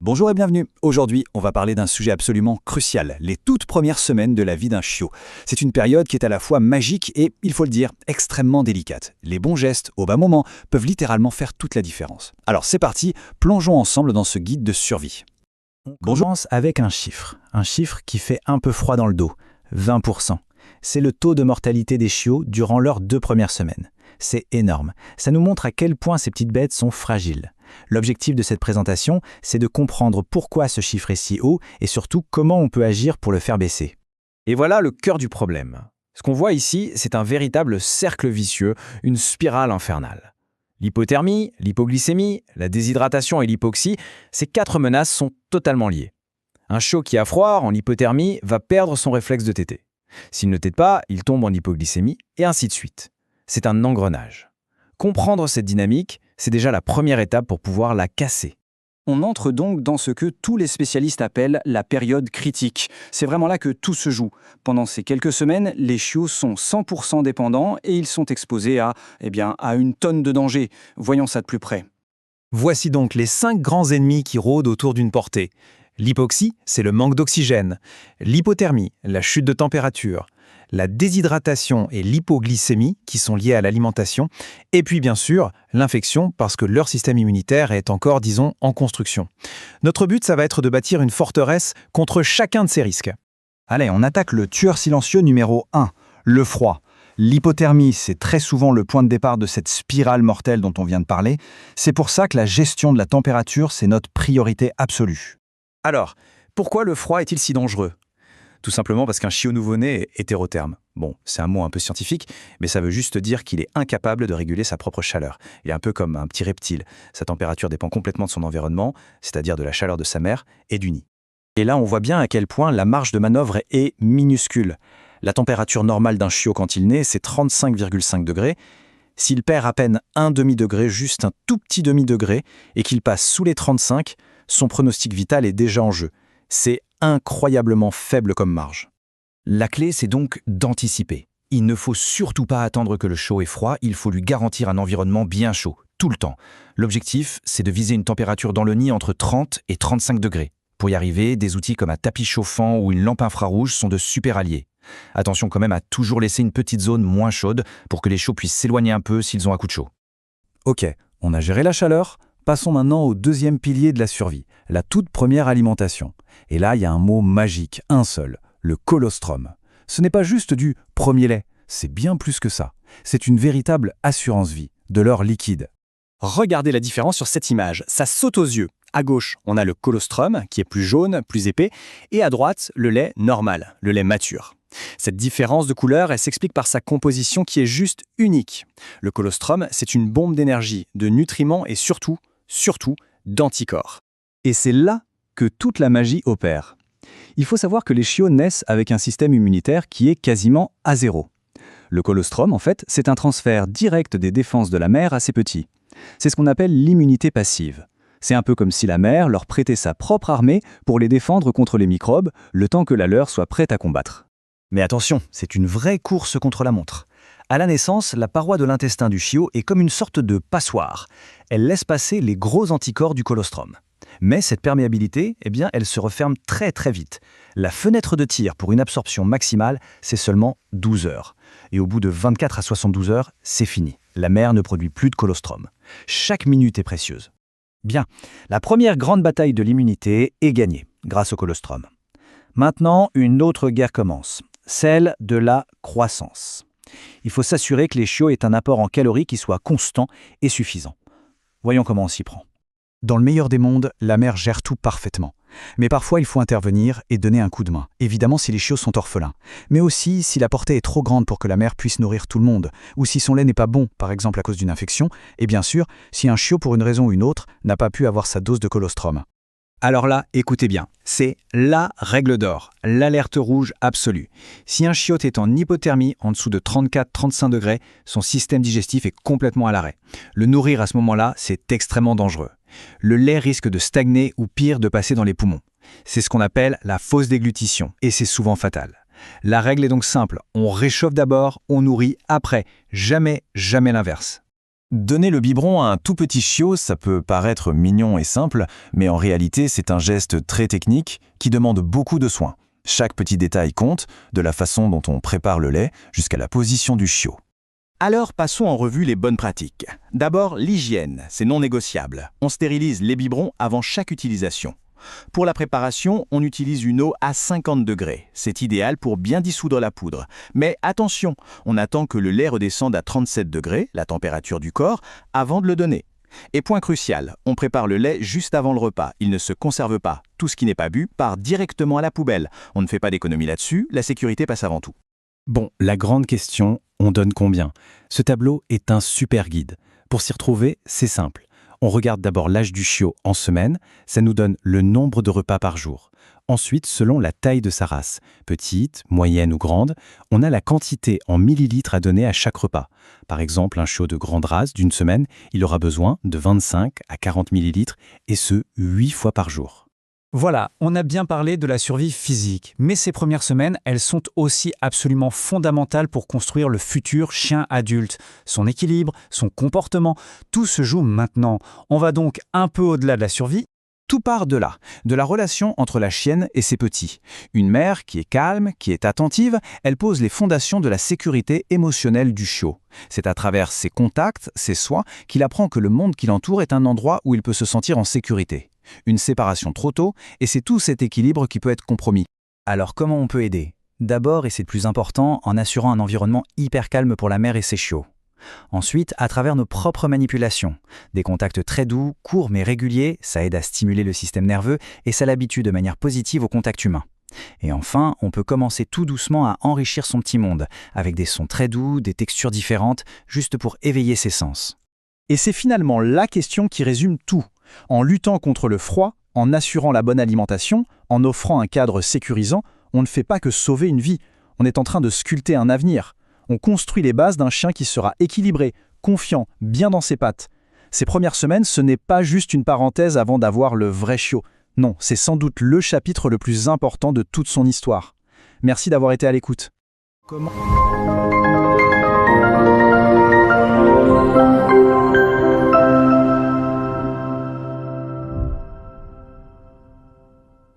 Bonjour et bienvenue. Aujourd'hui, on va parler d'un sujet absolument crucial, les toutes premières semaines de la vie d'un chiot. C'est une période qui est à la fois magique et, il faut le dire, extrêmement délicate. Les bons gestes, au bas moment, peuvent littéralement faire toute la différence. Alors c'est parti, plongeons ensemble dans ce guide de survie. On Bonjour. commence avec un chiffre qui fait un peu froid dans le dos, 20%. C'est le taux de mortalité des chiots durant leurs 2 premières semaines. C'est énorme. Ça nous montre à quel point ces petites bêtes sont fragiles. L'objectif de cette présentation, c'est de comprendre pourquoi ce chiffre est si haut et surtout comment on peut agir pour le faire baisser. Et voilà le cœur du problème. Ce qu'on voit ici, c'est un véritable cercle vicieux, une spirale infernale. L'hypothermie, l'hypoglycémie, la déshydratation et l'hypoxie, ces 4 menaces sont totalement liées. Un chiot qui a froid en hypothermie va perdre son réflexe de téter. S'il ne tète pas, il tombe en hypoglycémie et ainsi de suite. C'est un engrenage. Comprendre cette dynamique, c'est déjà la première étape pour pouvoir la casser. On entre donc dans ce que tous les spécialistes appellent la période critique. C'est vraiment là que tout se joue. Pendant ces quelques semaines, les chiots sont 100% dépendants et ils sont exposés à une tonne de dangers. Voyons ça de plus près. Voici donc les 5 grands ennemis qui rôdent autour d'une portée. L'hypoxie, c'est le manque d'oxygène. L'hypothermie, la chute de température. La déshydratation et l'hypoglycémie, qui sont liées à l'alimentation. Et puis bien sûr, l'infection, parce que leur système immunitaire est encore, disons, en construction. Notre but, ça va être de bâtir une forteresse contre chacun de ces risques. Allez, on attaque le tueur silencieux numéro 1, le froid. L'hypothermie, c'est très souvent le point de départ de cette spirale mortelle dont on vient de parler. C'est pour ça que la gestion de la température, c'est notre priorité absolue. Alors, pourquoi le froid est-il si dangereux ? Tout simplement parce qu'un chiot nouveau-né est hétérotherme. Bon, c'est un mot un peu scientifique, mais ça veut juste dire qu'il est incapable de réguler sa propre chaleur. Il est un peu comme un petit reptile. Sa température dépend complètement de son environnement, c'est-à-dire de la chaleur de sa mère et du nid. Et là, on voit bien à quel point la marge de manœuvre est minuscule. La température normale d'un chiot quand il naît, c'est 35,5 degrés. S'il perd à peine un demi-degré, juste un tout petit demi-degré, et qu'il passe sous les 35, son pronostic vital est déjà en jeu. C'est incroyablement faible comme marge. La clé, c'est donc d'anticiper. Il ne faut surtout pas attendre que le chiot ait froid, il faut lui garantir un environnement bien chaud, tout le temps. L'objectif, c'est de viser une température dans le nid entre 30 et 35 degrés. Pour y arriver, des outils comme un tapis chauffant ou une lampe infrarouge sont de super alliés. Attention quand même à toujours laisser une petite zone moins chaude pour que les chiots puissent s'éloigner un peu s'ils ont un coup de chaud. Ok, on a géré la chaleur. Passons maintenant au deuxième pilier de la survie, la toute première alimentation. Et là, il y a un mot magique, un seul, le colostrum. Ce n'est pas juste du premier lait, c'est bien plus que ça. C'est une véritable assurance-vie, de l'or liquide. Regardez la différence sur cette image, ça saute aux yeux. À gauche, on a le colostrum, qui est plus jaune, plus épais, et à droite, le lait normal, le lait mature. Cette différence de couleur, elle s'explique par sa composition qui est juste unique. Le colostrum, c'est une bombe d'énergie, de nutriments et surtout d'anticorps. Et c'est là que toute la magie opère. Il faut savoir que les chiots naissent avec un système immunitaire qui est quasiment à zéro. Le colostrum, en fait, c'est un transfert direct des défenses de la mère à ses petits. C'est ce qu'on appelle l'immunité passive. C'est un peu comme si la mère leur prêtait sa propre armée pour les défendre contre les microbes, le temps que la leur soit prête à combattre. Mais attention, c'est une vraie course contre la montre. À la naissance, la paroi de l'intestin du chiot est comme une sorte de passoire. Elle laisse passer les gros anticorps du colostrum. Mais cette perméabilité, elle se referme très très vite. La fenêtre de tir pour une absorption maximale, c'est seulement 12 heures. Et au bout de 24 à 72 heures, c'est fini. La mère ne produit plus de colostrum. Chaque minute est précieuse. Bien, la première grande bataille de l'immunité est gagnée, grâce au colostrum. Maintenant, une autre guerre commence, celle de la croissance. Il faut s'assurer que les chiots aient un apport en calories qui soit constant et suffisant. Voyons comment on s'y prend. Dans le meilleur des mondes, la mère gère tout parfaitement. Mais parfois, il faut intervenir et donner un coup de main. Évidemment si les chiots sont orphelins. Mais aussi si la portée est trop grande pour que la mère puisse nourrir tout le monde. Ou si son lait n'est pas bon, par exemple à cause d'une infection. Et bien sûr, si un chiot, pour une raison ou une autre, n'a pas pu avoir sa dose de colostrum. Alors là, écoutez bien, c'est la règle d'or, l'alerte rouge absolue. Si un chiot est en hypothermie en dessous de 34-35 degrés, son système digestif est complètement à l'arrêt. Le nourrir à ce moment-là, c'est extrêmement dangereux. Le lait risque de stagner ou pire de passer dans les poumons. C'est ce qu'on appelle la fausse déglutition et c'est souvent fatal. La règle est donc simple, on réchauffe d'abord, on nourrit après, jamais l'inverse. Donner le biberon à un tout petit chiot, ça peut paraître mignon et simple, mais en réalité, c'est un geste très technique qui demande beaucoup de soin. Chaque petit détail compte, de la façon dont on prépare le lait jusqu'à la position du chiot. Alors passons en revue les bonnes pratiques. D'abord, l'hygiène, c'est non négociable. On stérilise les biberons avant chaque utilisation. Pour la préparation, on utilise une eau à 50 degrés. C'est idéal pour bien dissoudre la poudre. Mais attention, on attend que le lait redescende à 37 degrés, la température du corps, avant de le donner. Et point crucial, on prépare le lait juste avant le repas. Il ne se conserve pas. Tout ce qui n'est pas bu part directement à la poubelle. On ne fait pas d'économie là-dessus, la sécurité passe avant tout. Bon, la grande question, on donne combien? Ce tableau est un super guide. Pour s'y retrouver, c'est simple. On regarde d'abord l'âge du chiot en semaine, ça nous donne le nombre de repas par jour. Ensuite, selon la taille de sa race, petite, moyenne ou grande, on a la quantité en millilitres à donner à chaque repas. Par exemple, un chiot de grande race d'une semaine, il aura besoin de 25 à 40 millilitres, et ce, 8 fois par jour. Voilà, on a bien parlé de la survie physique, mais ces premières semaines, elles sont aussi absolument fondamentales pour construire le futur chien adulte. Son équilibre, son comportement, tout se joue maintenant. On va donc un peu au-delà de la survie. Tout part de là, de la relation entre la chienne et ses petits. Une mère qui est calme, qui est attentive, elle pose les fondations de la sécurité émotionnelle du chiot. C'est à travers ses contacts, ses soins, qu'il apprend que le monde qui l'entoure est un endroit où il peut se sentir en sécurité. Une séparation trop tôt, et c'est tout cet équilibre qui peut être compromis. Alors comment on peut aider? D'abord, et c'est le plus important, en assurant un environnement hyper calme pour la mère et ses chiots. Ensuite, à travers nos propres manipulations. Des contacts très doux, courts mais réguliers, ça aide à stimuler le système nerveux et ça l'habitue de manière positive au contact humain. Et enfin, on peut commencer tout doucement à enrichir son petit monde, avec des sons très doux, des textures différentes, juste pour éveiller ses sens. Et c'est finalement la question qui résume tout. En luttant contre le froid, en assurant la bonne alimentation, en offrant un cadre sécurisant, on ne fait pas que sauver une vie, on est en train de sculpter un avenir. On construit les bases d'un chien qui sera équilibré, confiant, bien dans ses pattes. Ces premières semaines, ce n'est pas juste une parenthèse avant d'avoir le vrai chiot. Non, c'est sans doute le chapitre le plus important de toute son histoire. Merci d'avoir été à l'écoute. Comment